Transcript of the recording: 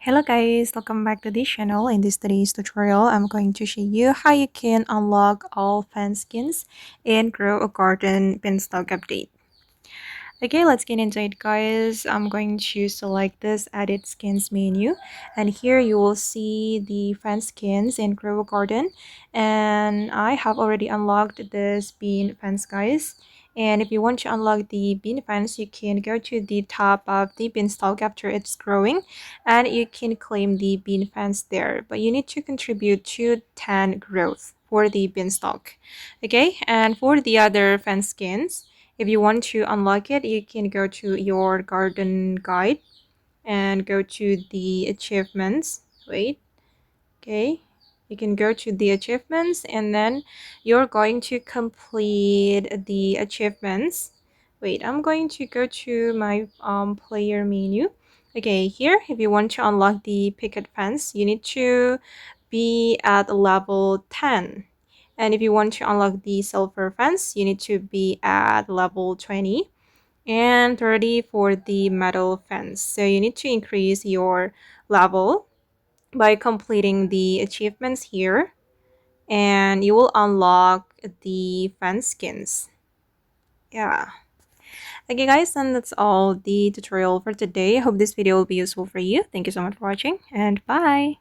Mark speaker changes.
Speaker 1: Hello guys, welcome back to this channel. In this today's tutorial, I'm going to show you how you can unlock all fan skins and grow a garden beanstalk update. Okay, let's get into it guys. I'm going to select this edit skins menu, and here you will see the fan skins and grow a garden, and I have already unlocked this bean fence guys. And if you want to unlock the bean fence, you can go to the top of the beanstalk after it's growing, and you can claim the bean fence there, but you need to contribute to 10 growth for the beanstalk. Okay, and for the other fence skins, if you want to unlock it, you can go to your garden guide and go to the achievements. Wait, okay. You can go to the achievements and then you're going to complete the achievements. Wait, I'm going to go to my player menu. Okay, here, if you want to unlock the picket fence, you need to be at level 10. And if you want to unlock the silver fence, you need to be at level 20 and 30 for the metal fence. So you need to increase your level by completing the achievements here, and you will unlock the fence skins. Yeah. Okay guys, and that's all the tutorial for today. I hope this video will be useful for you. Thank you so much for watching, and bye.